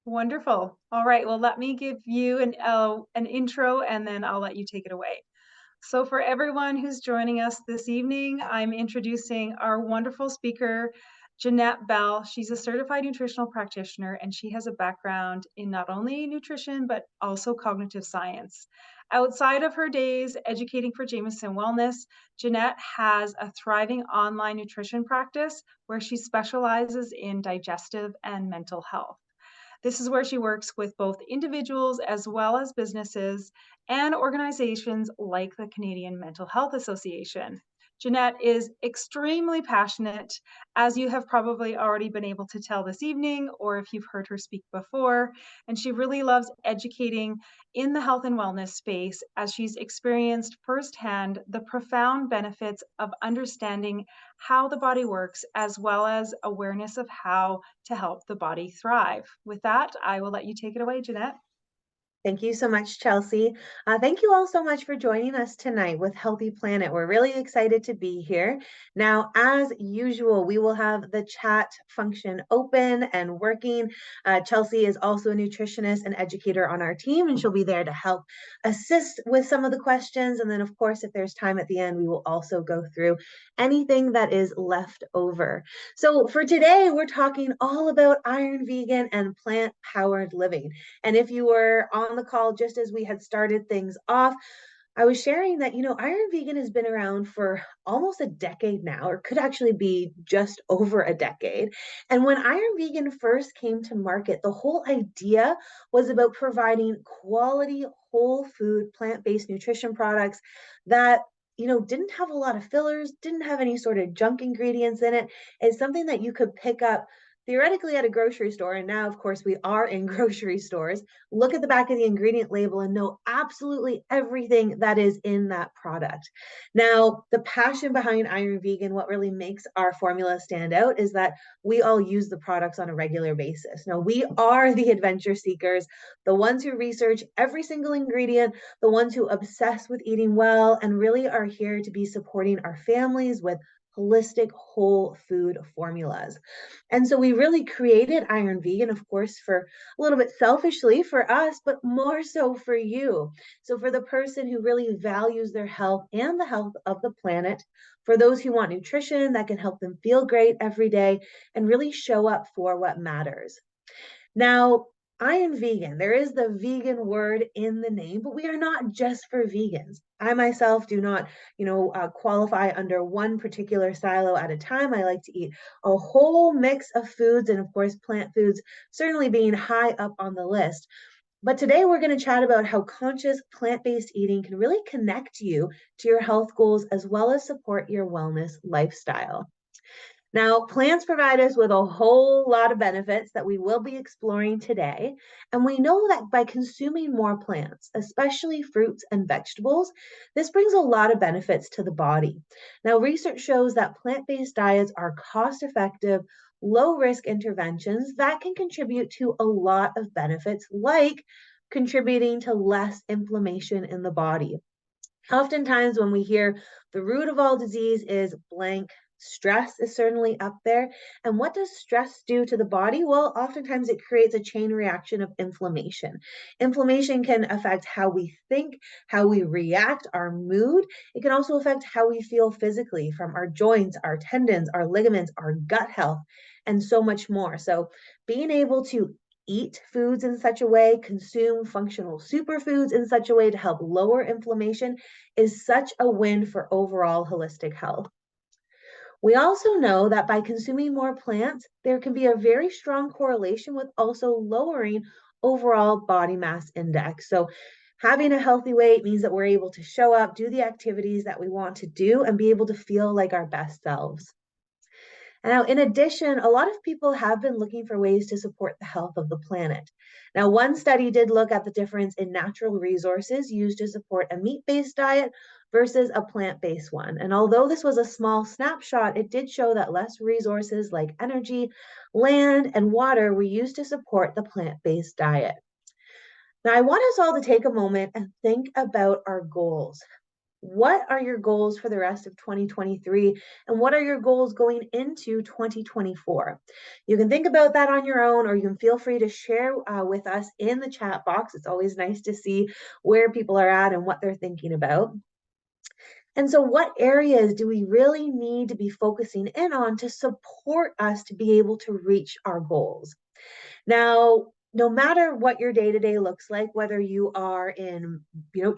Wonderful. All right. Well, let me give you an intro and then I'll let you take it away. So, for everyone who's joining us this evening, I'm introducing our wonderful speaker, Jeanette Bell. She's a certified nutritional practitioner and she has a background in not only nutrition, but also cognitive science. Outside of her days educating for Jameson Wellness, Jeanette has a thriving online nutrition practice where she specializes in digestive and mental health. This is where she works with both individuals as well as businesses and organizations like the Canadian Mental Health Association. Jeanette is extremely passionate, as you have probably already been able to tell this evening, or if you've heard her speak before, and she really loves educating in the health and wellness space as she's experienced firsthand the profound benefits of understanding how the body works, as well as awareness of how to help the body thrive. With that, I will let you take it away, Jeanette. Thank you so much, Chelsea. Thank you all so much for joining us tonight with Healthy Planet. We're really excited to be here. Now, as usual, we will have the chat function open and working. Chelsea is also a nutritionist and educator on our team, and she'll be there to help assist with some of the questions. And then, of course, if there's time at the end, we will also go through anything that is left over. So for today, we're talking all about iron vegan and plant-powered living. And if you were on the call just as we had started things off, I was sharing that, Iron Vegan has been around for almost a decade now, or could actually be just over a decade. And when Iron Vegan first came to market, the whole idea was about providing quality, whole food, plant-based nutrition products that didn't have a lot of fillers, didn't have any sort of junk ingredients in it. It's something that you could pick up theoretically at a grocery store, and now of course we are in grocery stores, look at the back of the ingredient label and know absolutely everything that is in that product. Now, the passion behind Iron Vegan, what really makes our formula stand out is that we all use the products on a regular basis. Now, we are the adventure seekers, the ones who research every single ingredient, the ones who obsess with eating well, and really are here to be supporting our families with holistic whole food formulas. And so we really created Iron Vegan, of course, for a little bit selfishly for us, but more so for you. So for the person who really values their health and the health of the planet, for those who want nutrition that can help them feel great every day and really show up for what matters. Now, I am vegan. There is the vegan word in the name, but we are not just for vegans. I myself do not, qualify under one particular silo at a time. I like to eat a whole mix of foods, and of course, plant foods certainly being high up on the list. But today we're going to chat about how conscious plant-based eating can really connect you to your health goals as well as support your wellness lifestyle. Now, plants provide us with a whole lot of benefits that we will be exploring today. And we know that by consuming more plants, especially fruits and vegetables, this brings a lot of benefits to the body. Now, research shows that plant-based diets are cost-effective, low-risk interventions that can contribute to a lot of benefits, like contributing to less inflammation in the body. Oftentimes, when we hear the root of all disease is blank, stress is certainly up there. And what does stress do to the body? Well, oftentimes it creates a chain reaction of inflammation. Inflammation can affect how we think, how we react, our mood. It can also affect how we feel physically, from our joints, our tendons, our ligaments, our gut health, and so much more. So, being able to eat foods in such a way, consume functional superfoods in such a way to help lower inflammation is such a win for overall holistic health. We also know that by consuming more plants, there can be a very strong correlation with also lowering overall body mass index. So having a healthy weight means that we're able to show up, do the activities that we want to do, and be able to feel like our best selves. Now, in addition, a lot of people have been looking for ways to support the health of the planet. Now, one study did look at the difference in natural resources used to support a meat-based diet versus a plant-based one. And although this was a small snapshot, it did show that less resources like energy, land, and water were used to support the plant-based diet. Now, I want us all to take a moment and think about our goals. What are your goals for the rest of 2023? And what are your goals going into 2024? You can think about that on your own, or you can feel free to share with us in the chat box. It's always nice to see where people are at and what they're thinking about. And so, what areas do we really need to be focusing in on to support us to be able to reach our goals? Now, no matter what your day-to-day looks like, whether you are in,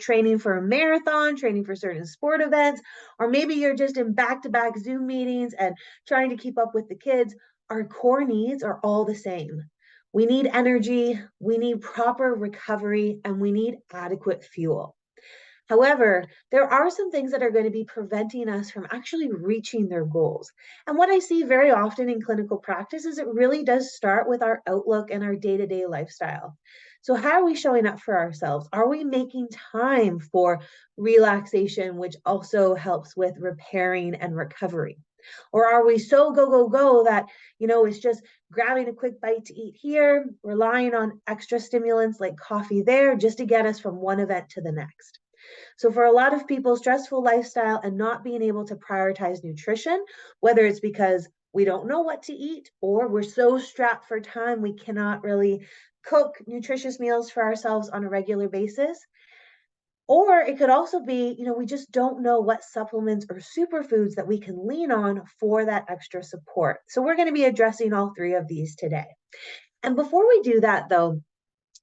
training for a marathon, training for certain sport events, or maybe you're just in back-to-back Zoom meetings and trying to keep up with the kids, our core needs are all the same. We need energy, we need proper recovery, and we need adequate fuel. However, there are some things that are going to be preventing us from actually reaching their goals. And what I see very often in clinical practice is it really does start with our outlook and our day to day lifestyle. So, how are we showing up for ourselves? Are we making time for relaxation, which also helps with repairing and recovery? Or are we so go, go, go that, it's just grabbing a quick bite to eat here, relying on extra stimulants like coffee there just to get us from one event to the next? So, for a lot of people, stressful lifestyle and not being able to prioritize nutrition, whether it's because we don't know what to eat or we're so strapped for time, we cannot really cook nutritious meals for ourselves on a regular basis. Or it could also be, we just don't know what supplements or superfoods that we can lean on for that extra support. So, we're going to be addressing all three of these today. And before we do that, though,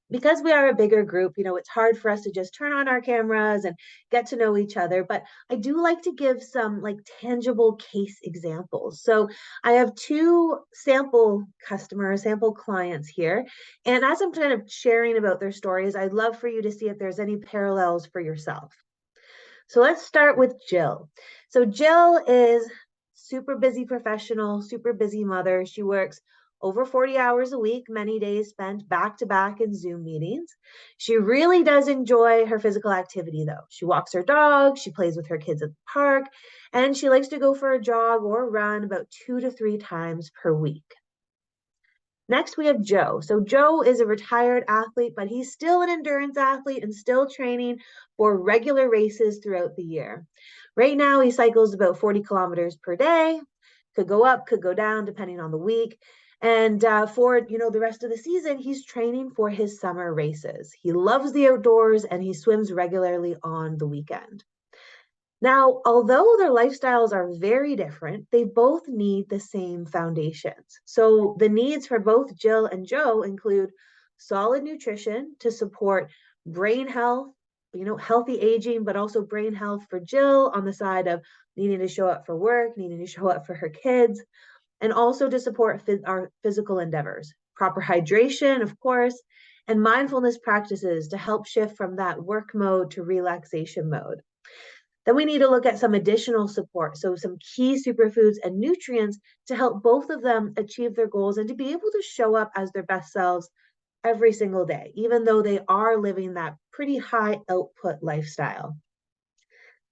because we are a bigger group, it's hard for us to just turn on our cameras and get to know each other. But I do like to give some like tangible case examples. So I have two sample customers, sample clients here. And as I'm kind of sharing about their stories, I'd love for you to see if there's any parallels for yourself. So let's start with Jill. So Jill is super busy professional, super busy mother. She works over 40 hours a week, many days spent back to back in Zoom meetings. She really does enjoy her physical activity though. She walks her dog, she plays with her kids at the park, and she likes to go for a jog or run about 2 to 3 times per week. Next, we have Joe. So Joe is a retired athlete, but he's still an endurance athlete and still training for regular races throughout the year. Right now, he cycles about 40 kilometers per day. Could go up, could go down, depending on the week. And for the rest of the season, he's training for his summer races. He loves the outdoors and he swims regularly on the weekend. Now, although their lifestyles are very different, they both need the same foundations. So, the needs for both Jill and Joe include solid nutrition to support brain health, healthy aging, but also brain health for Jill on the side of needing to show up for work, needing to show up for her kids, and also to support our physical endeavors, proper hydration, of course, and mindfulness practices to help shift from that work mode to relaxation mode. Then we need to look at some additional support, so some key superfoods and nutrients to help both of them achieve their goals and to be able to show up as their best selves every single day, even though they are living that pretty high output lifestyle.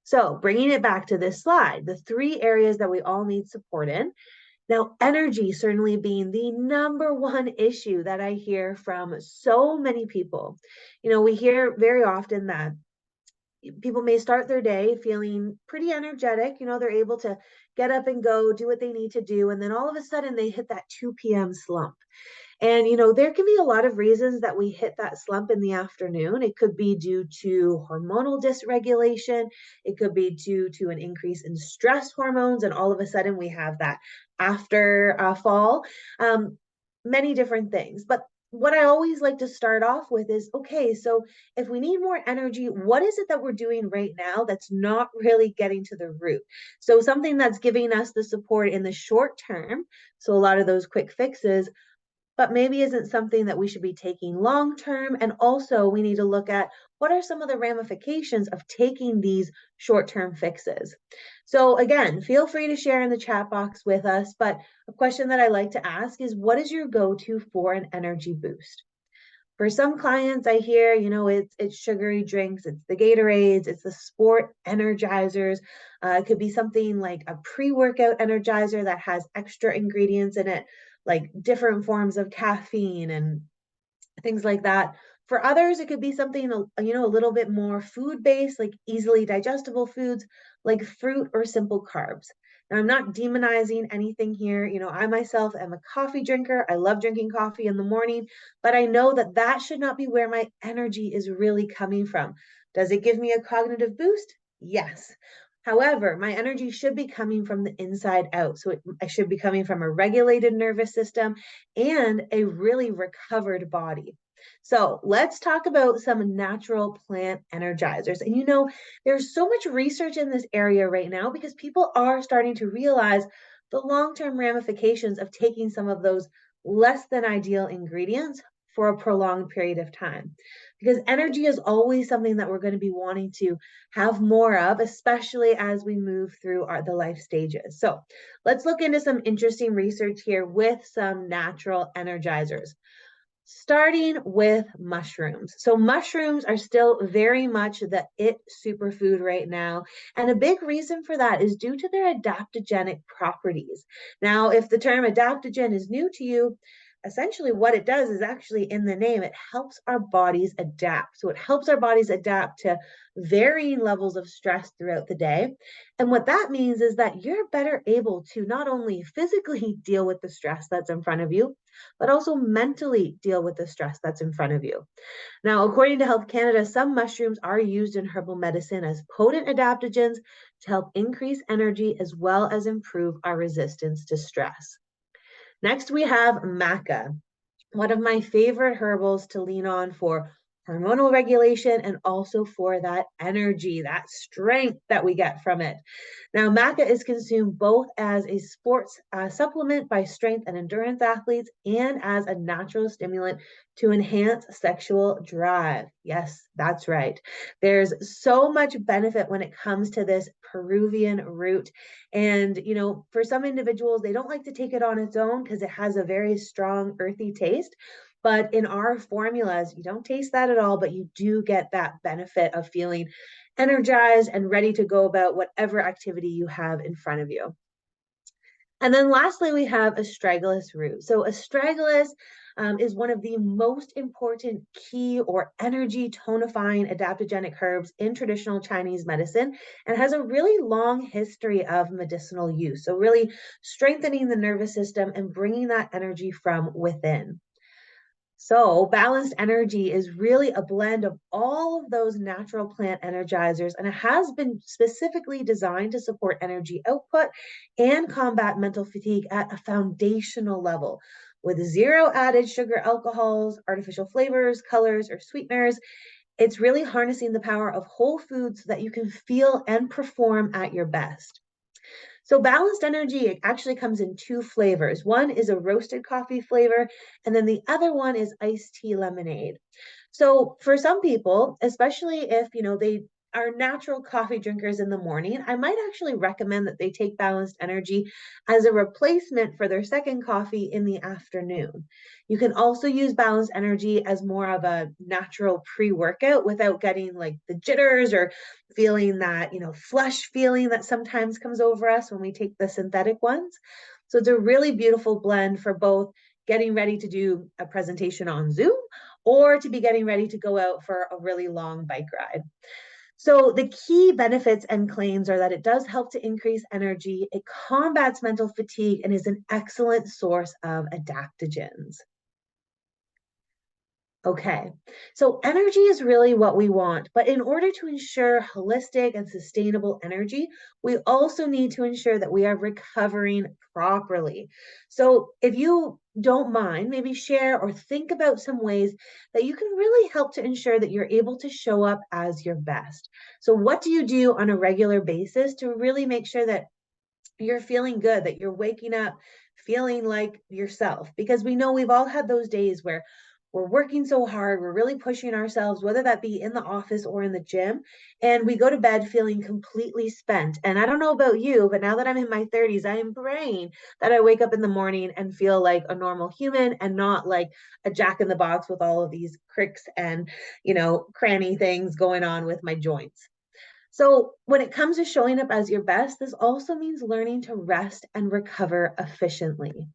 So, bringing it back to this slide, the three areas that we all need support in. Now, energy certainly being the number one issue that I hear from so many people. We hear very often that people may start their day feeling pretty energetic. They're able to get up and go, do what they need to do. And then all of a sudden they hit that 2 p.m. slump. And, there can be a lot of reasons that we hit that slump in the afternoon. It could be due to hormonal dysregulation. It could be due to an increase in stress hormones. And all of a sudden we have that after fall. Many different things. But what I always like to start off with is, okay, so if we need more energy, what is it that we're doing right now that's not really getting to the root? So something that's giving us the support in the short term. So a lot of those quick fixes, but maybe isn't something that we should be taking long term. And also, we need to look at what are some of the ramifications of taking these short term fixes. So, again, feel free to share in the chat box with us. But a question that I like to ask is, what is your go to for an energy boost? For some clients, I hear, it's sugary drinks, it's the Gatorades, it's the sport energizers. It could be something like a pre-workout energizer that has extra ingredients in it, like different forms of caffeine and things like that. For others, it could be something, a little bit more food-based, like easily digestible foods like fruit or simple carbs. Now, I'm not demonizing anything here. I myself am a coffee drinker. I love drinking coffee in the morning, but I know that that should not be where my energy is really coming from. Does it give me a cognitive boost? Yes. However, my energy should be coming from the inside out. So I should be coming from a regulated nervous system and a really recovered body. So let's talk about some natural plant energizers. And there's so much research in this area right now because people are starting to realize the long term ramifications of taking some of those less than ideal ingredients for a prolonged period of time. Because energy is always something that we're going to be wanting to have more of, especially as we move through the life stages. So let's look into some interesting research here with some natural energizers. Starting with mushrooms. So mushrooms are still very much the it superfood right now. And a big reason for that is due to their adaptogenic properties. Now, if the term adaptogen is new to you, essentially what it does is actually in the name, it helps our bodies adapt. So it helps our bodies adapt to varying levels of stress throughout the day. And what that means is that you're better able to not only physically deal with the stress that's in front of you, but also mentally deal with the stress that's in front of you. Now, according to Health Canada, some mushrooms are used in herbal medicine as potent adaptogens to help increase energy as well as improve our resistance to stress. Next, we have maca, one of my favorite herbals to lean on for hormonal regulation and also for that energy, that strength that we get from it. Now, maca is consumed both as a sports supplement by strength and endurance athletes and as a natural stimulant to enhance sexual drive. Yes, that's right. There's so much benefit when it comes to this Peruvian root. And, for some individuals, they don't like to take it on its own because it has a very strong, earthy taste. But in our formulas, you don't taste that at all, but you do get that benefit of feeling energized and ready to go about whatever activity you have in front of you. And then lastly, we have astragalus root. So astragalus is one of the most important key or energy tonifying adaptogenic herbs in traditional Chinese medicine and has a really long history of medicinal use. So really strengthening the nervous system and bringing that energy from within. So, balanced energy is really a blend of all of those natural plant energizers, and it has been specifically designed to support energy output and combat mental fatigue at a foundational level. With zero added sugar alcohols, artificial flavors, colors, or sweeteners, it's really harnessing the power of whole foods so that you can feel and perform at your best. So balanced energy actually comes in two flavors. One is a roasted coffee flavor, and then the other one is iced tea lemonade. So for some people, especially if, they are natural coffee drinkers in the morning, I might actually recommend that they take balanced energy as a replacement for their second coffee in the afternoon. You can also use balanced energy as more of a natural pre-workout without getting like the jitters or feeling that, flush feeling that sometimes comes over us when we take the synthetic ones. So it's a really beautiful blend for both getting ready to do a presentation on Zoom or to be getting ready to go out for a really long bike ride. So the key benefits and claims are that it does help to increase energy, it combats mental fatigue, and is an excellent source of adaptogens. Okay, so energy is really what we want, but in order to ensure holistic and sustainable energy, we also need to ensure that we are recovering properly. So if you don't mind, maybe share or think about some ways that you can really help to ensure that you're able to show up as your best. So what do you do on a regular basis to really make sure that you're feeling good, that you're waking up feeling like yourself? Because we know we've all had those days where we're working so hard, we're really pushing ourselves, whether that be in the office or in the gym, and we go to bed feeling completely spent. And I don't know about you, but now that I'm in my 30s, I am praying that I wake up in the morning and feel like a normal human and not like a jack in the box with all of these cricks and, cranny things going on with my joints. So, when it comes to showing up as your best, this also means learning to rest and recover efficiently.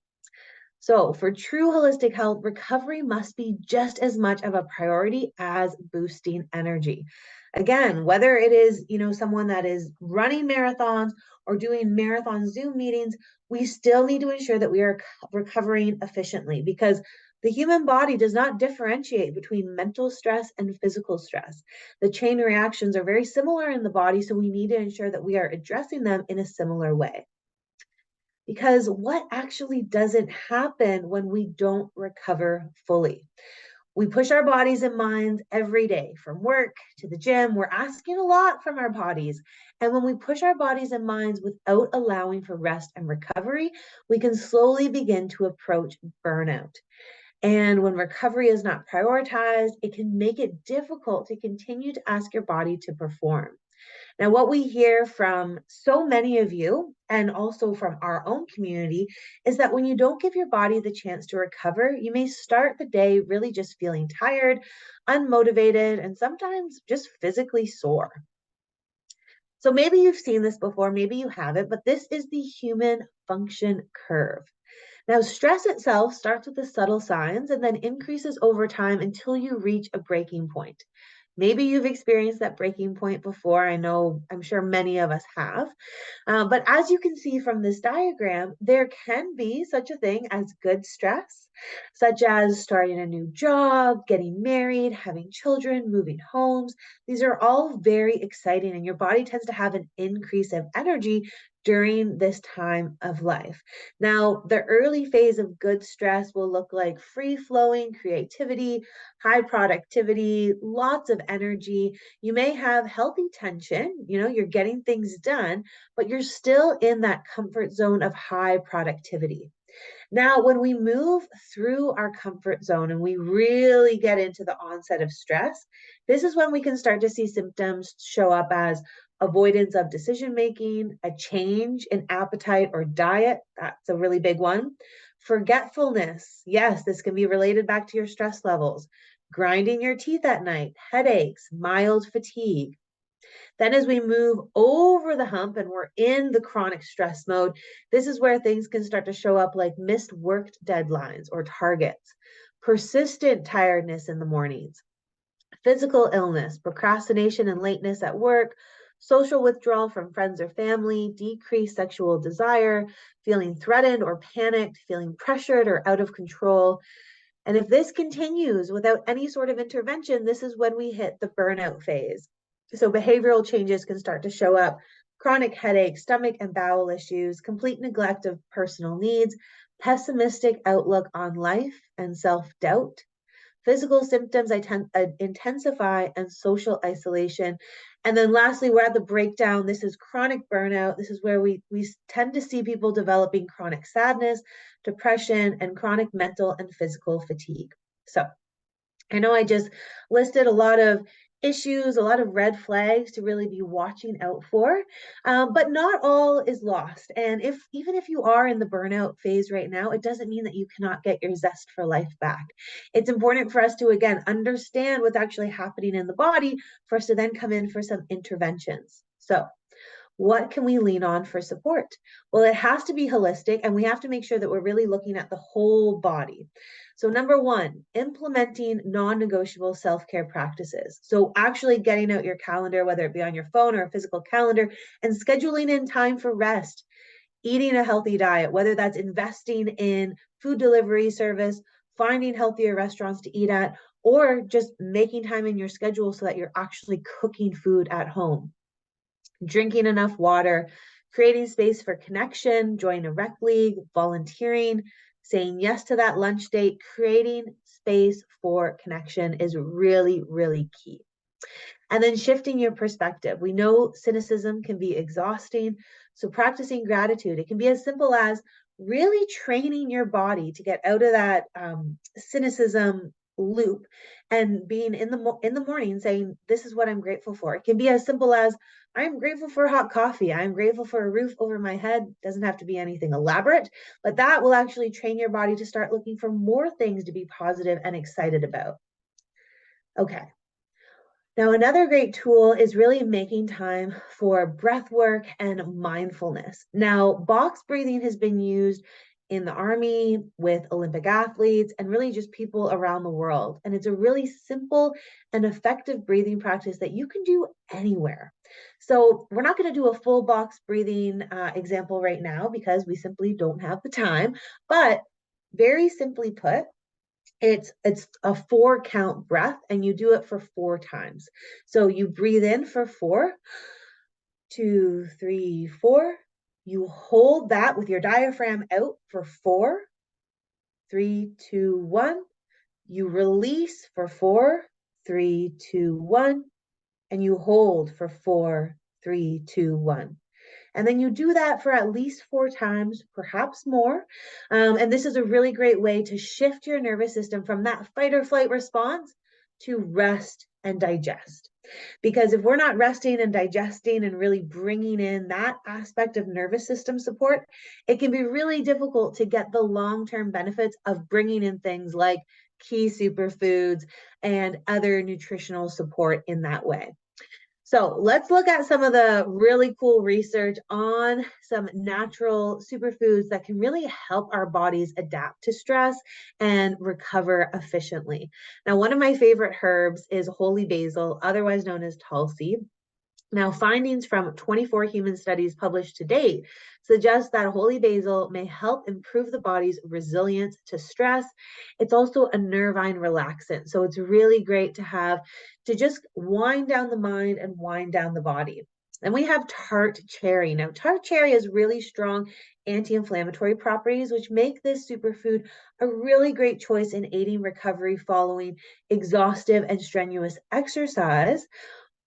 So, for true holistic health, recovery must be just as much of a priority as boosting energy. Again, whether it is, someone that is running marathons or doing marathon Zoom meetings, we still need to ensure that we are recovering efficiently because the human body does not differentiate between mental stress and physical stress. The chain reactions are very similar in the body, so we need to ensure that we are addressing them in a similar way. Because what actually doesn't happen when we don't recover fully? We push our bodies and minds every day from work to the gym. We're asking a lot from our bodies. And when we push our bodies and minds without allowing for rest and recovery, we can slowly begin to approach burnout. And when recovery is not prioritized, it can make it difficult to continue to ask your body to perform. Now, what we hear from so many of you and also from our own community is that when you don't give your body the chance to recover, you may start the day really just feeling tired, unmotivated, and sometimes just physically sore. So maybe you've seen this before, maybe you haven't, but this is the human function curve. Now, stress itself starts with the subtle signs and then increases over time until you reach a breaking point. Maybe you've experienced that breaking point before. I'm sure many of us have. But as you can see from this diagram, there can be such a thing as good stress, such as starting a new job, getting married, having children, moving homes. These are all very exciting, and your body tends to have an increase of energy during this time of life. Now, the early phase of good stress will look like free flowing creativity, high productivity, lots of energy. You may have healthy tension, you're getting things done, but you're still in that comfort zone of high productivity. Now, when we move through our comfort zone and we really get into the onset of stress, this is when we can start to see symptoms show up as avoidance of decision making, a change in appetite or diet. That's a really big one. Forgetfulness. Yes, this can be related back to your stress levels. Grinding your teeth at night, headaches, mild fatigue. Then, as we move over the hump and we're in the chronic stress mode, this is where things can start to show up like missed worked deadlines or targets, persistent tiredness in the mornings, physical illness, procrastination and lateness at work, social withdrawal from friends or family, decreased sexual desire, feeling threatened or panicked, feeling pressured or out of control. And if this continues without any sort of intervention, this is when we hit the burnout phase. So behavioral changes can start to show up: chronic headaches, stomach and bowel issues, complete neglect of personal needs, pessimistic outlook on life, and self doubt. Physical symptoms intensify, and social isolation. And then lastly, we're at the breakdown. This is chronic burnout. This is where we tend to see people developing chronic sadness, depression, and chronic mental and physical fatigue. So I know I just listed a lot of issues, a lot of red flags to really be watching out for, but not all is lost. And even if you are in the burnout phase right now, it doesn't mean that you cannot get your zest for life back. It's important for us to, again, understand what's actually happening in the body for us to then come in for some interventions. So what can we lean on for support? Well, it has to be holistic, and we have to make sure that we're really looking at the whole body. So, number one, implementing non negotiable self care practices. So, actually getting out your calendar, whether it be on your phone or a physical calendar, and scheduling in time for rest, eating a healthy diet, whether that's investing in food delivery service, finding healthier restaurants to eat at, or just making time in your schedule so that you're actually cooking food at home. Drinking enough water, creating space for connection, joining a rec league, volunteering, saying yes to that lunch date, creating space for connection is really, really key. And then shifting your perspective. We know cynicism can be exhausting. So practicing gratitude, it can be as simple as really training your body to get out of that cynicism loop and being in the morning saying, this is what I'm grateful for. It can be as simple as, I'm grateful for hot coffee. I'm grateful for a roof over my head. It doesn't have to be anything elaborate, but that will actually train your body to start looking for more things to be positive and excited about. Okay. Now, another great tool is really making time for breath work and mindfulness. Now, box breathing has been used in the army, with Olympic athletes, and really just people around the world. And it's a really simple and effective breathing practice that you can do anywhere. So we're not going to do a full box breathing example right now because we simply don't have the time. But very simply put, it's a 4 count breath, and you do it for 4 times. So you breathe in for 4, 2, 3, 4. You hold that with your diaphragm out for 4, 3, 2, 1. You release for 4, 3, 2, 1. And you hold for 4, 3, 2, 1. And then you do that for at least 4 times, perhaps more. And this is a really great way to shift your nervous system from that fight or flight response to rest and digest. Because if we're not resting and digesting and really bringing in that aspect of nervous system support, it can be really difficult to get the long-term benefits of bringing in things like key superfoods and other nutritional support in that way. So let's look at some of the really cool research on some natural superfoods that can really help our bodies adapt to stress and recover efficiently. Now, one of my favorite herbs is holy basil, otherwise known as tulsi. Now, findings from 24 human studies published to date suggest that holy basil may help improve the body's resilience to stress. It's also a nervine relaxant, so it's really great to have to just wind down the mind and wind down the body. Then we have tart cherry. Now, tart cherry has really strong anti-inflammatory properties, which make this superfood a really great choice in aiding recovery following exhaustive and strenuous exercise.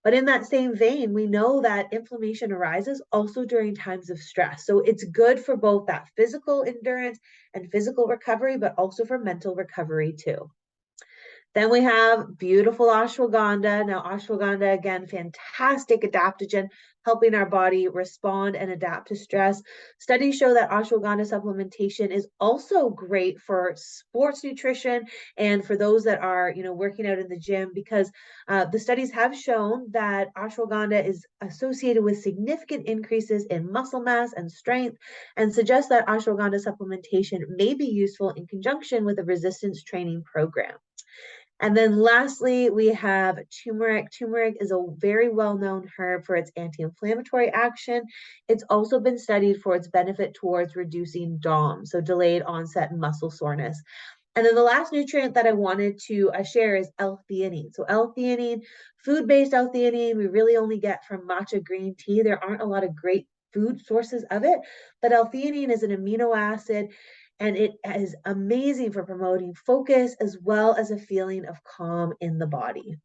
But in that same vein, we know that inflammation arises also during times of stress. So it's good for both that physical endurance and physical recovery, but also for mental recovery too. Then we have beautiful ashwagandha. Now, ashwagandha, again, fantastic adaptogen, helping our body respond and adapt to stress. Studies show that ashwagandha supplementation is also great for sports nutrition and for those that are, working out in the gym, because the studies have shown that ashwagandha is associated with significant increases in muscle mass and strength, and suggest that ashwagandha supplementation may be useful in conjunction with a resistance training program. And then lastly, we have turmeric. Turmeric is a very well-known herb for its anti-inflammatory action. It's also been studied for its benefit towards reducing DOM, so delayed onset muscle soreness. And then the last nutrient that I wanted to share is L-theanine. So L-theanine, food-based L-theanine, we really only get from matcha green tea. There aren't a lot of great food sources of it, but L-theanine is an amino acid, and it is amazing for promoting focus as well as a feeling of calm in the body.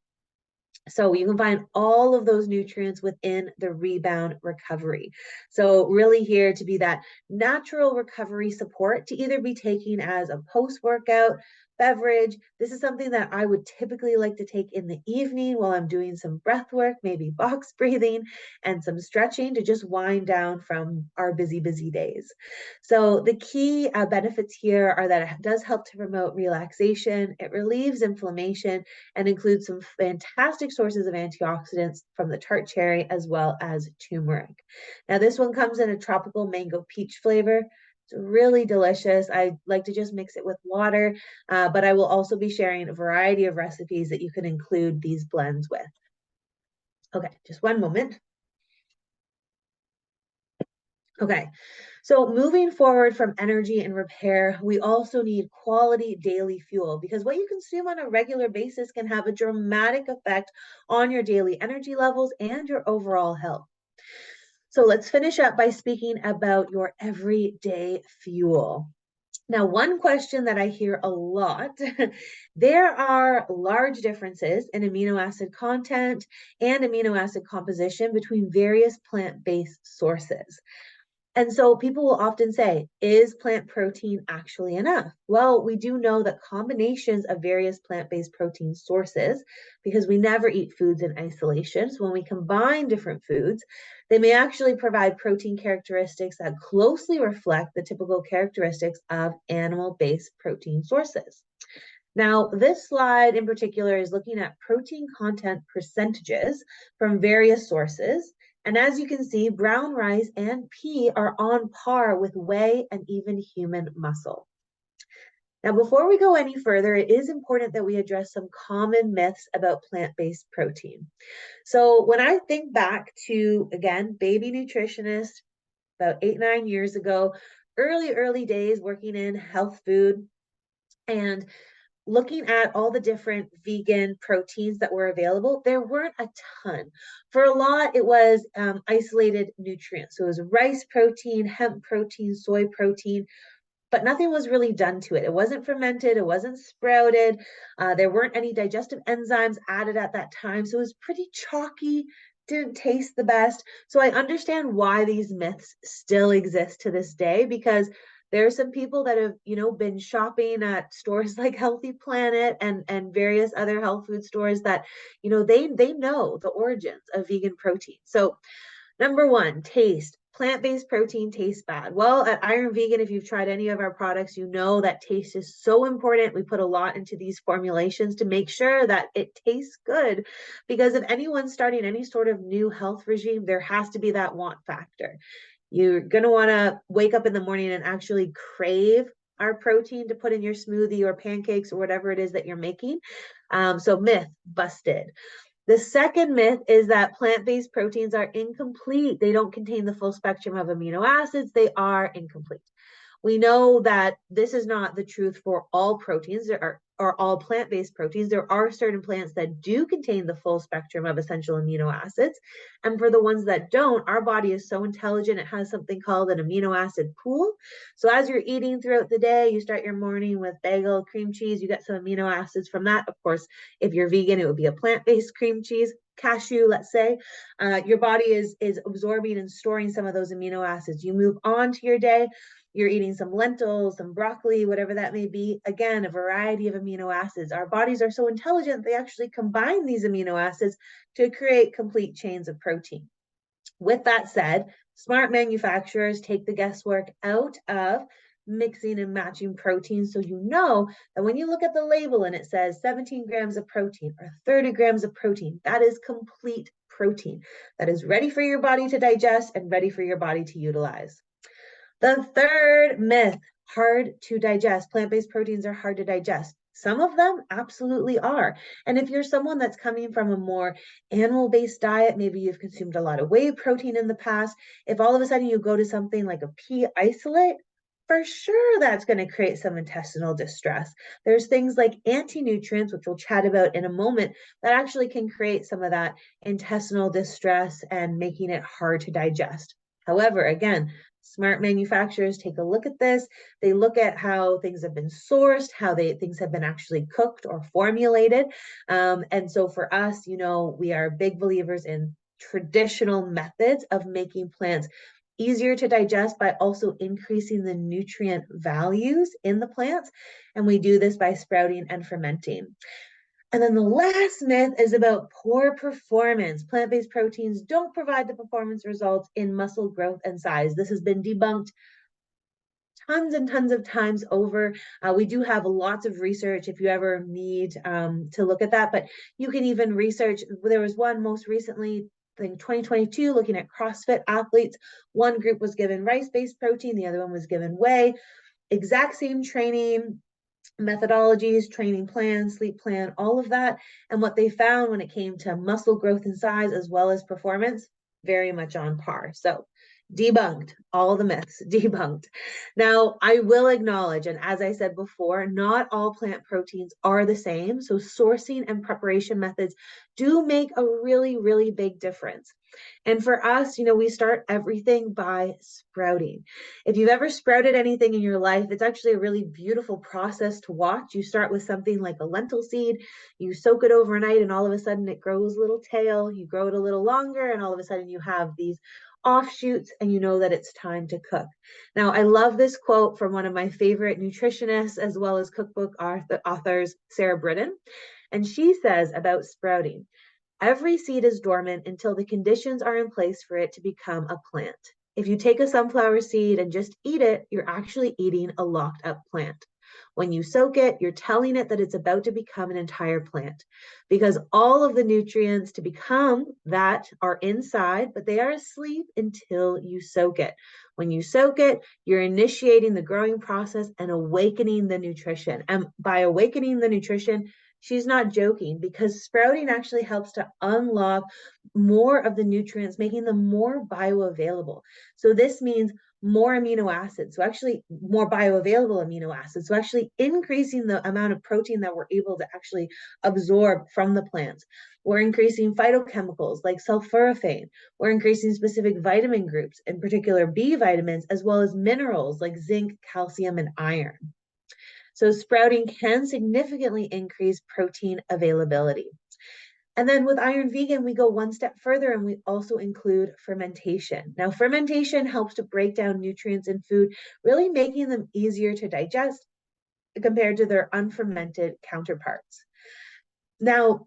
So you can find all of those nutrients within the rebound recovery. So really here to be that natural recovery support to either be taken as a post-workout beverage. This is something that I would typically like to take in the evening while I'm doing some breath work, maybe box breathing and some stretching to just wind down from our busy, busy days. So the key benefits here are that it does help to promote relaxation, it relieves inflammation, and includes some fantastic sources of antioxidants from the tart cherry as well as turmeric. Now, this one comes in a tropical mango peach flavor. It's really delicious. I like to just mix it with water, but I will also be sharing a variety of recipes that you can include these blends with. Okay, just one moment. Okay, so moving forward from energy and repair, we also need quality daily fuel, because what you consume on a regular basis can have a dramatic effect on your daily energy levels and your overall health. So let's finish up by speaking about your everyday fuel. Now, one question that I hear a lot, there are large differences in amino acid content and amino acid composition between various plant-based sources. And so people will often say, is plant protein actually enough? Well, we do know that combinations of various plant-based protein sources, because we never eat foods in isolation, so when we combine different foods, they may actually provide protein characteristics that closely reflect the typical characteristics of animal-based protein sources. Now, this slide in particular is looking at protein content percentages from various sources, And as you can see, brown rice and pea are on par with whey and even human muscle. Now, before we go any further, it is important that we address some common myths about plant-based protein. So when I think back to, again, baby nutritionist about 8, 9 years ago, early days working in health food and looking at all the different vegan proteins that were available, there weren't a ton. For a lot, it was isolated nutrients. So it was rice protein, hemp protein, soy protein, but nothing was really done to it. It wasn't fermented, it wasn't sprouted. There weren't any digestive enzymes added at that time. So it was pretty chalky, didn't taste the best. So I understand why these myths still exist to this day, because there are some people that have, been shopping at stores like Healthy Planet and various other health food stores that, they know the origins of vegan protein. So number one, taste. Plant-based protein tastes bad. Well, at Iron Vegan, if you've tried any of our products, you know that taste is so important. We put a lot into these formulations to make sure that it tastes good. Because if anyone's starting any sort of new health regime, there has to be that want factor. You're going to want to wake up in the morning and actually crave our protein to put in your smoothie or pancakes or whatever it is that you're making. So myth busted. The second myth is that plant-based proteins are incomplete. They don't contain the full spectrum of amino acids. They are incomplete. We know that this is not the truth for all proteins or all plant-based proteins. There are certain plants that do contain the full spectrum of essential amino acids. And for the ones that don't, our body is so intelligent, it has something called an amino acid pool. So as you're eating throughout the day, you start your morning with bagel, cream cheese, you get some amino acids from that. Of course, if you're vegan, it would be a plant-based cream cheese, cashew, let's say. Your body is absorbing and storing some of those amino acids. You move on to your day, you're eating some lentils, some broccoli, whatever that may be. Again, a variety of amino acids. Our bodies are so intelligent, they actually combine these amino acids to create complete chains of protein. With that said, smart manufacturers take the guesswork out of mixing and matching protein. So you know that when you look at the label and it says 17 grams of protein or 30 grams of protein, that is complete protein that is ready for your body to digest and ready for your body to utilize. The third myth, hard to digest. Plant-based proteins are hard to digest. Some of them absolutely are. And if you're someone that's coming from a more animal-based diet, maybe you've consumed a lot of whey protein in the past, if all of a sudden you go to something like a pea isolate, for sure that's going to create some intestinal distress. There's things like anti-nutrients, which we'll chat about in a moment, that actually can create some of that intestinal distress and making it hard to digest. However, again, smart manufacturers take a look at this. They look at how things have been sourced, how things have been actually cooked or formulated. And so for us, we are big believers in traditional methods of making plants easier to digest by also increasing the nutrient values in the plants. And we do this by sprouting and fermenting. And then the last myth is about poor performance. Plant-based proteins don't provide the performance results in muscle growth and size. This has been debunked tons and tons of times over. We do have lots of research if you ever need to look at that, but you can even research. There was one most recently, I think 2022, looking at CrossFit athletes. One group was given rice-based protein, the other one was given whey. Exact same training methodologies, training plans, sleep plan, all of that. And what they found when it came to muscle growth and size as well as performance, very much on par. So debunked, all the myths, debunked. Now, I will acknowledge, and as I said before, not all plant proteins are the same. So sourcing and preparation methods do make a really, really big difference. And for us, we start everything by sprouting. If you've ever sprouted anything in your life, it's actually a really beautiful process to watch. You start with something like a lentil seed, you soak it overnight, and all of a sudden it grows a little tail. You grow it a little longer, and all of a sudden you have these offshoots, and you know that it's time to cook. Now, I love this quote from one of my favorite nutritionists as well as cookbook authors, Sarah Britton. And she says about sprouting, every seed is dormant until the conditions are in place for it to become a plant. If you take a sunflower seed and just eat it, you're actually eating a locked up plant. When you soak it, you're telling it that it's about to become an entire plant because all of the nutrients to become that are inside, but they are asleep until you soak it. When you soak it, you're initiating the growing process and awakening the nutrition. And by awakening the nutrition, she's not joking because sprouting actually helps to unlock more of the nutrients, making them more bioavailable. So this means more amino acids, so actually more bioavailable amino acids, so actually increasing the amount of protein that we're able to actually absorb from the plants. We're increasing phytochemicals like sulforaphane. We're increasing specific vitamin groups, in particular B vitamins, as well as minerals like zinc, calcium, and iron. So sprouting can significantly increase protein availability. And then with Iron Vegan, we go one step further and we also include fermentation. Now, fermentation helps to break down nutrients in food, really making them easier to digest compared to their unfermented counterparts. Now,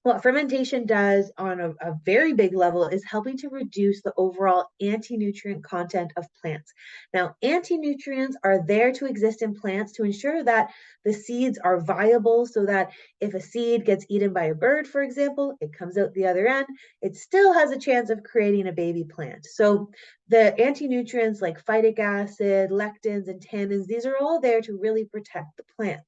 what fermentation does on a very big level is helping to reduce the overall anti-nutrient content of plants. Now, anti-nutrients are there to exist in plants to ensure that the seeds are viable so that if a seed gets eaten by a bird, for example, it comes out the other end, it still has a chance of creating a baby plant. So the anti-nutrients like phytic acid, lectins, and tannins, these are all there to really protect the plant.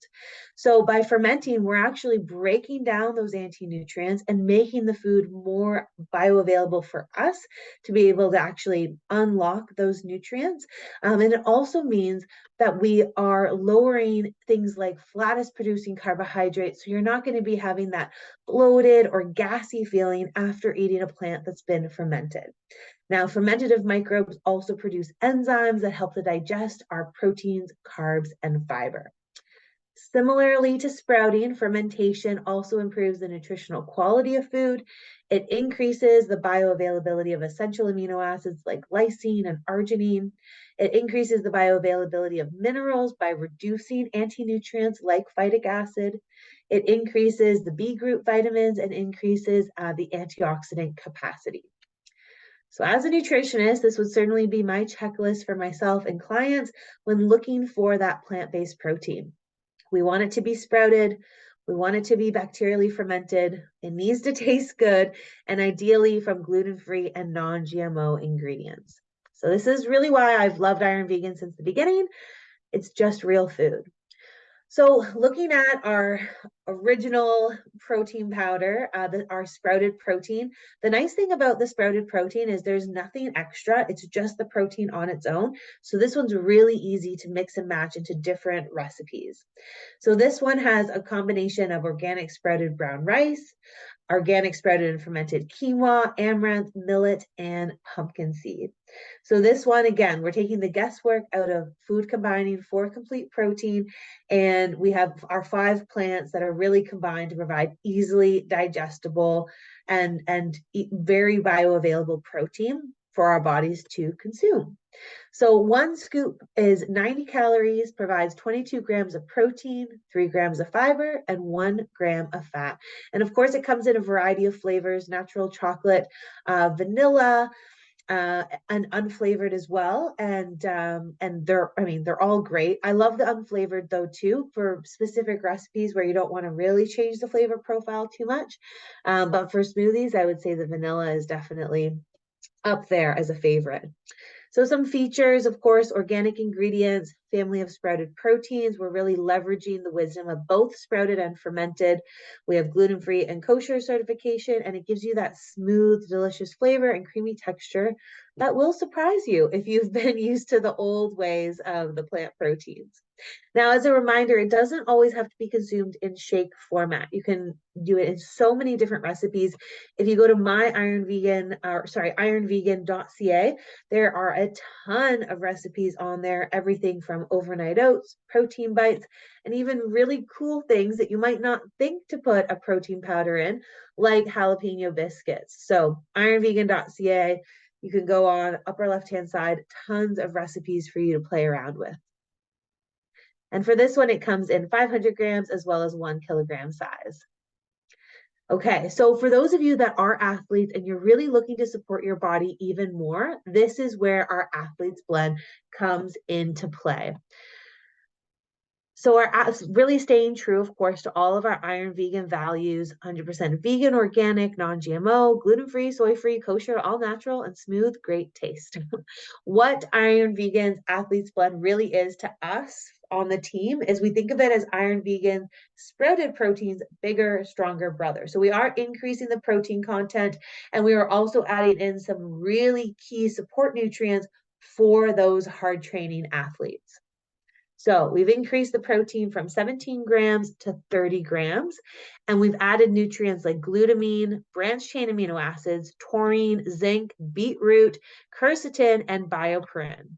So by fermenting, we're actually breaking down those anti-nutrients and making the food more bioavailable for us to be able to actually unlock those nutrients. And it also means that we are lowering things like flatus producing carbohydrates. So you're not going to be having that bloated or gassy feeling after eating a plant that's been fermented. Now, fermentative microbes also produce enzymes that help to digest our proteins, carbs, and fiber. Similarly to sprouting, fermentation also improves the nutritional quality of food. It increases the bioavailability of essential amino acids like lysine and arginine. It increases the bioavailability of minerals by reducing anti-nutrients like phytic acid. It increases the B group vitamins and increases the antioxidant capacity. So as a nutritionist, this would certainly be my checklist for myself and clients when looking for that plant-based protein. We want it to be sprouted. We want it to be bacterially fermented. It needs to taste good, and ideally from gluten-free and non-GMO ingredients. So this is really why I've loved Iron Vegan since the beginning. It's just real food. So looking at our original protein powder, our sprouted protein, the nice thing about the sprouted protein is there's nothing extra. It's just the protein on its own. So this one's really easy to mix and match into different recipes. So this one has a combination of organic sprouted brown rice, organic sprouted and fermented quinoa, amaranth, millet, and pumpkin seed. So this one, again, we're taking the guesswork out of food combining for complete protein, and we have our 5 plants that are really combined to provide easily digestible and very bioavailable protein for our bodies to consume. So 1 scoop is 90 calories, provides 22 grams of protein, 3 grams of fiber, and 1 gram of fat. And of course, it comes in a variety of flavors: natural chocolate, vanilla, and unflavored as well. And they're all great. I love the unflavored though too for specific recipes where you don't want to really change the flavor profile too much. But for smoothies, I would say the vanilla is definitely up there as a favorite. So some features, of course, organic ingredients, family of sprouted proteins. We're really leveraging the wisdom of both sprouted and fermented. We have gluten-free and kosher certification, and it gives you that smooth, delicious flavor and creamy texture that will surprise you if you've been used to the old ways of the plant proteins. Now, as a reminder, it doesn't always have to be consumed in shake format. You can do it in so many different recipes. If you go to ironvegan.ca, there are a ton of recipes on there, everything from overnight oats, protein bites, and even really cool things that you might not think to put a protein powder in, like jalapeno biscuits. So ironvegan.ca, you can go on upper left-hand side, tons of recipes for you to play around with. And for this one, it comes in 500 grams as well as 1 kilogram size. Okay, so for those of you that are athletes and you're really looking to support your body even more, this is where our Athletes Blend comes into play. So our really staying true, of course, to all of our Iron Vegan values: 100% vegan, organic, non-GMO, gluten-free, soy-free, kosher, all natural, and smooth, great taste. What Iron Vegans Athletes Blend really is to us on the team is we think of it as Iron Vegan sprouted proteins, bigger, stronger brother. So we are increasing the protein content, and we are also adding in some really key support nutrients for those hard training athletes. So we've increased the protein from 17 grams to 30 grams, and we've added nutrients like glutamine, branched chain amino acids, taurine, zinc, beetroot, quercetin, and bioperine.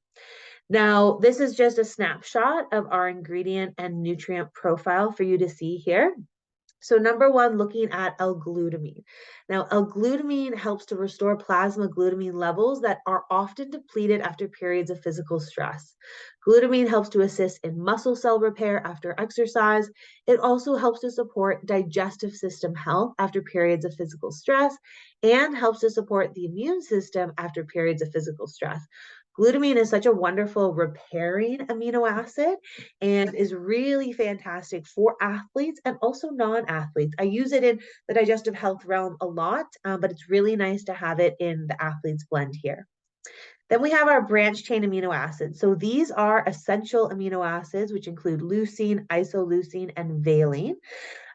Now, this is just a snapshot of our ingredient and nutrient profile for you to see here. So number one, looking at L-glutamine. Now, L-glutamine helps to restore plasma glutamine levels that are often depleted after periods of physical stress. Glutamine helps to assist in muscle cell repair after exercise. It also helps to support digestive system health after periods of physical stress and helps to support the immune system after periods of physical stress. Glutamine is such a wonderful repairing amino acid and is really fantastic for athletes and also non-athletes. I use it in the digestive health realm a lot, but it's really nice to have it in the athletes blend here. Then we have our branched chain amino acids. So these are essential amino acids, which include leucine, isoleucine, and valine.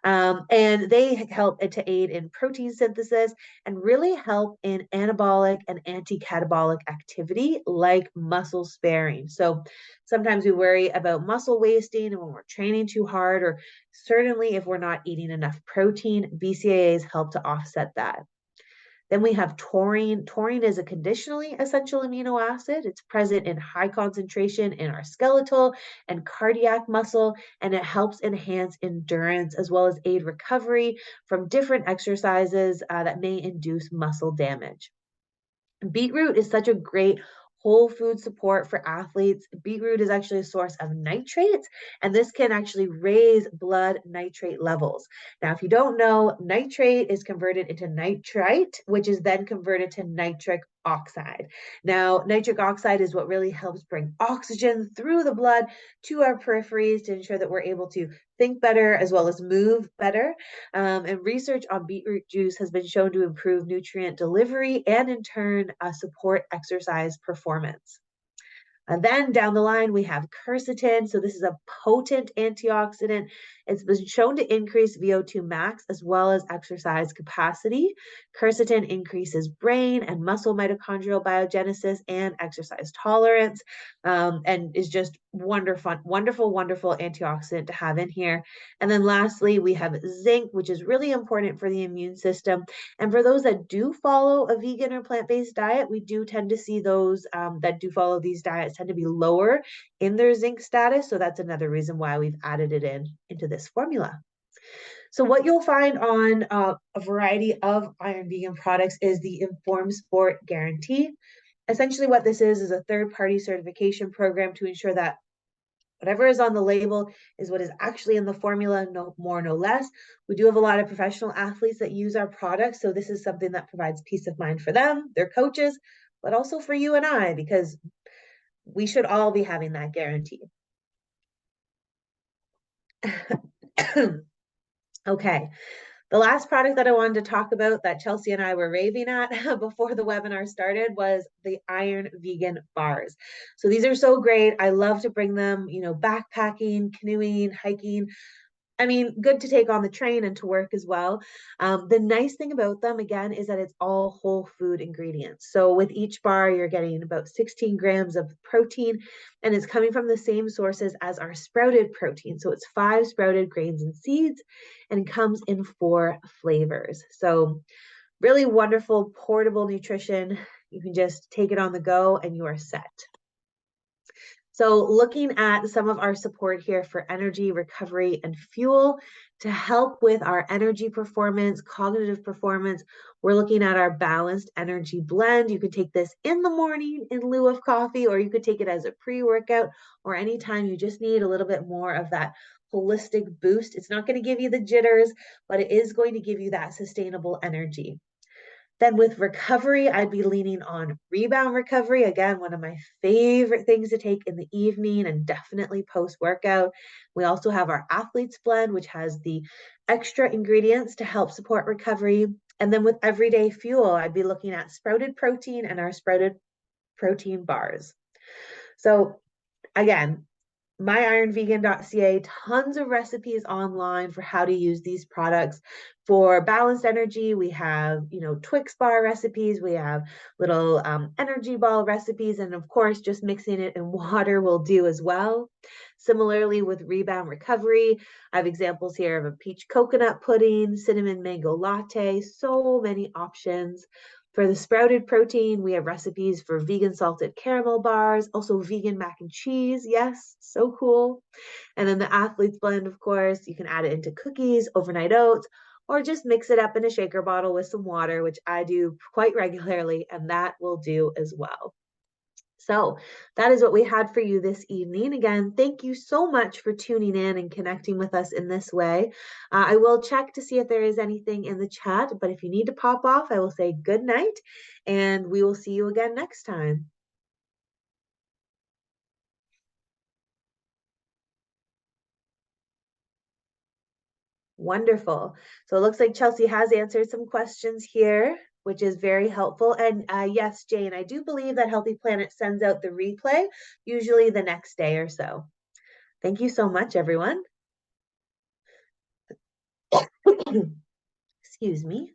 And they help to aid in protein synthesis and really help in anabolic and anti-catabolic activity like muscle sparing. So sometimes we worry about muscle wasting and when we're training too hard, or certainly if we're not eating enough protein, BCAAs help to offset that. Then we have taurine. Taurine is a conditionally essential amino acid. It's present in high concentration in our skeletal and cardiac muscle, and it helps enhance endurance as well as aid recovery from different exercises that may induce muscle damage. Beetroot is such a great whole food support for athletes. Beetroot is actually a source of nitrates, and this can actually raise blood nitrate levels. Now, if you don't know, nitrate is converted into nitrite, which is then converted to nitric oxide. Now, nitric oxide is what really helps bring oxygen through the blood to our peripheries to ensure that we're able to think better as well as move better. And research on beetroot juice has been shown to improve nutrient delivery and, in turn, support exercise performance. And then down the line, we have quercetin. So this is a potent antioxidant. It's been shown to increase VO2 max as well as exercise capacity. Quercetin increases brain and muscle mitochondrial biogenesis and exercise tolerance, and is just wonderful, wonderful, wonderful antioxidant to have in here. And then lastly, we have zinc, which is really important for the immune system. And for those that do follow a vegan or plant-based diet, we do tend to see those that do follow these diets tend to be lower in their zinc status. So that's another reason why we've added it into this formula. So what you'll find on a variety of Iron Vegan products is the Informed Sport Guarantee. Essentially what this is a third-party certification program to ensure that whatever is on the label is what is actually in the formula, no more, no less. We do have a lot of professional athletes that use our products, so this is something that provides peace of mind for them, their coaches, but also for you and I, because we should all be having that guarantee. Okay, the last product that I wanted to talk about that Chelsea and I were raving at before the webinar started was the Iron Vegan bars. So these are so great. I love to bring them, backpacking, canoeing, hiking. I mean, good to take on the train and to work as well. The nice thing about them, again, is that it's all whole food ingredients. So with each bar, you're getting about 16 grams of protein, and it's coming from the same sources as our sprouted protein. So it's 5 sprouted grains and seeds, and comes in 4 flavors. So really wonderful portable nutrition. You can just take it on the go and you are set. So looking at some of our support here for energy, recovery, and fuel to help with our energy performance, cognitive performance, we're looking at our balanced energy blend. You could take this in the morning in lieu of coffee, or you could take it as a pre-workout, or anytime you just need a little bit more of that holistic boost. It's not going to give you the jitters, but it is going to give you that sustainable energy. Then with recovery, I'd be leaning on rebound recovery. Again, one of my favorite things to take in the evening and definitely post workout. We also have our athlete's blend, which has the extra ingredients to help support recovery. And then with everyday fuel, I'd be looking at sprouted protein and our sprouted protein bars. So again, myironvegan.ca, tons of recipes online for how to use these products. For balanced energy, we have, Twix bar recipes, we have little energy ball recipes, and of course, just mixing it in water will do as well. Similarly, with rebound recovery, I have examples here of a peach coconut pudding, cinnamon mango latte, so many options. For the sprouted protein, we have recipes for vegan salted caramel bars, also vegan mac and cheese. Yes, so cool. And then the athlete's blend, of course, you can add it into cookies, overnight oats, or just mix it up in a shaker bottle with some water, which I do quite regularly, and that will do as well. So that is what we had for you this evening. Again, thank you so much for tuning in and connecting with us in this way. I will check to see if there is anything in the chat, but if you need to pop off, I will say good night and we will see you again next time. Wonderful. So it looks like Chelsea has answered some questions here, which is very helpful. And yes, Jane, I do believe that Healthy Planet sends out the replay, usually the next day or so. Thank you so much, everyone. Excuse me.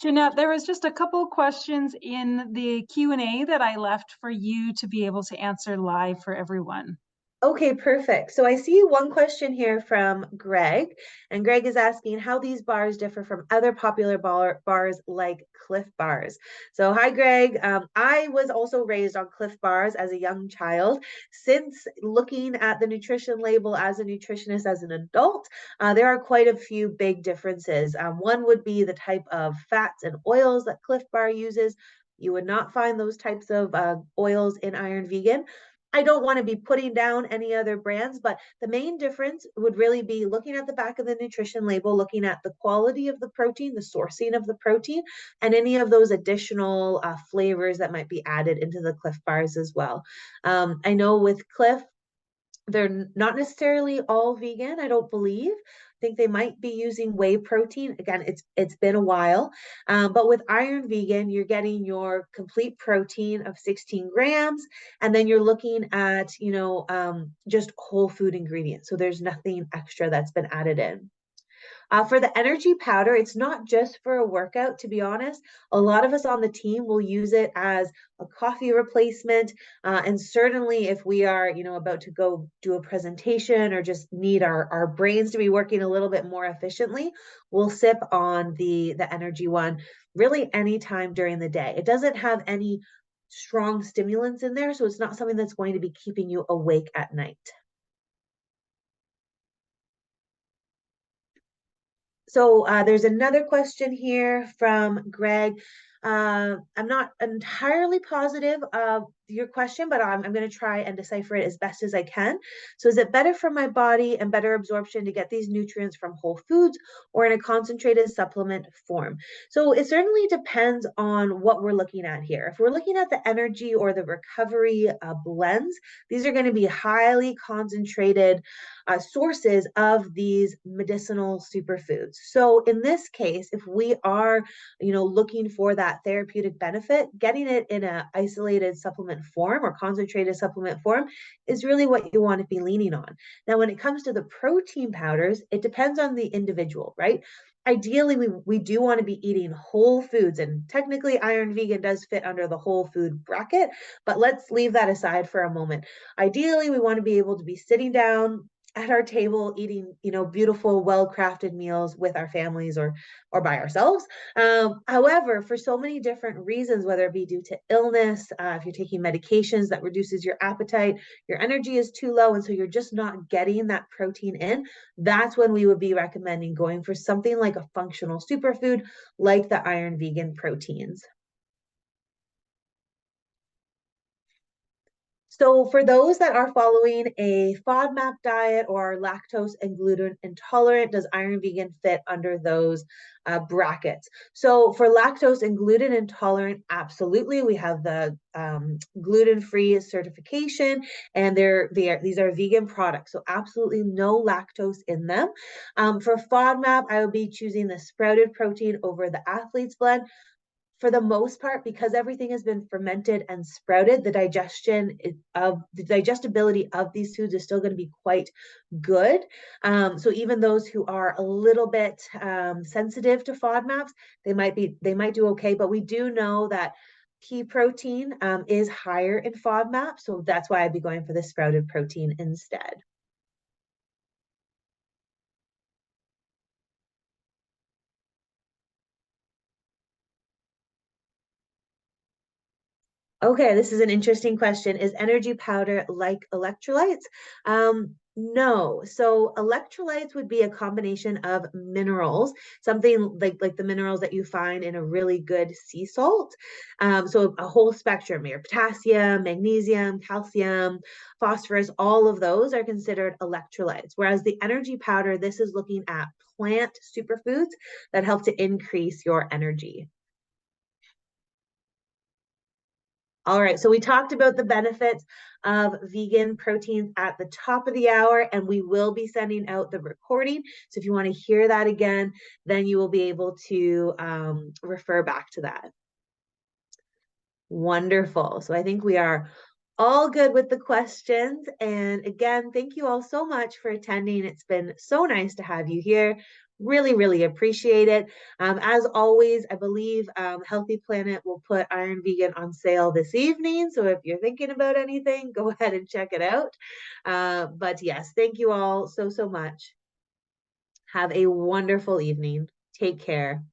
Jeanette, there was just a couple questions in the Q&A that I left for you to be able to answer live for everyone. Okay, perfect. So I see one question here from Greg, and Greg is asking how these bars differ from other popular bars like Cliff Bars. So hi, Greg. I was also raised on Cliff Bars as a young child. Since looking at the nutrition label as a nutritionist as an adult, there are quite a few big differences. One would be the type of fats and oils that Cliff Bar uses. You would not find those types of oils in Iron Vegan. I don't want to be putting down any other brands, but the main difference would really be looking at the back of the nutrition label, looking at the quality of the protein, the sourcing of the protein, and any of those additional flavors that might be added into the Cliff Bars as well. I know with Cliff, they're not necessarily all vegan, I don't believe. I think they might be using whey protein. Again, it's been a while. But with Iron Vegan, you're getting your complete protein of 16 grams, and then you're looking at, just whole food ingredients. So there's nothing extra that's been added in. For the energy powder, it's not just for a workout, to be honest. A lot of us on the team will use it as a coffee replacement. And certainly if we are, about to go do a presentation or just need our brains to be working a little bit more efficiently, we'll sip on the energy one really anytime during the day. It doesn't have any strong stimulants in there, so it's not something that's going to be keeping you awake at night. So there's another question here from Greg. I'm not entirely positive of your question, but I'm going to try and decipher it as best as I can. So is it better for my body and better absorption to get these nutrients from whole foods or in a concentrated supplement form? So it certainly depends on what we're looking at here. If we're looking at the energy or the recovery blends, these are going to be highly concentrated sources of these medicinal superfoods. So in this case, if we are, looking for that therapeutic benefit, getting it in an isolated supplement form or concentrated supplement form is really what you want to be leaning on. Now, when it comes to the protein powders, it depends on the individual, right? Ideally, we do want to be eating whole foods, and technically Iron Vegan does fit under the whole food bracket, but let's leave that aside for a moment. Ideally, we want to be able to be sitting down at our table eating, beautiful, well-crafted meals with our families or by ourselves. However, for so many different reasons, whether it be due to illness, if you're taking medications that reduces your appetite, your energy is too low, and so you're just not getting that protein in, that's when we would be recommending going for something like a functional superfood like the Iron Vegan proteins. So for those that are following a FODMAP diet or are lactose and gluten intolerant, does Iron Vegan fit under those brackets? So for lactose and gluten intolerant, absolutely. We have the gluten-free certification, and these are vegan products, so absolutely no lactose in them. For FODMAP, I would be choosing the sprouted protein over the athlete's blend for the most part, because everything has been fermented and sprouted, the digestibility of these foods is still going to be quite good. So even those who are a little bit sensitive to FODMAPs, they might do okay. But we do know that pea protein is higher in FODMAP, so that's why I'd be going for the sprouted protein instead. Okay, this is an interesting question. Is energy powder like electrolytes? No. So electrolytes would be a combination of minerals, something like the minerals that you find in a really good sea salt. So a whole spectrum here, potassium, magnesium, calcium, phosphorus, all of those are considered electrolytes. Whereas the energy powder, this is looking at plant superfoods that help to increase your energy. All right, so we talked about the benefits of vegan proteins at the top of the hour, and we will be sending out the recording. So if you want to hear that again, then you will be able to refer back to that. Wonderful. So I think we are all good with the questions. And again, thank you all so much for attending. It's been so nice to have you here. Really, really appreciate it. As always, I believe Healthy Planet will put Iron Vegan on sale this evening. So if you're thinking about anything, go ahead and check it out. But yes, thank you all so, so much. Have a wonderful evening. Take care.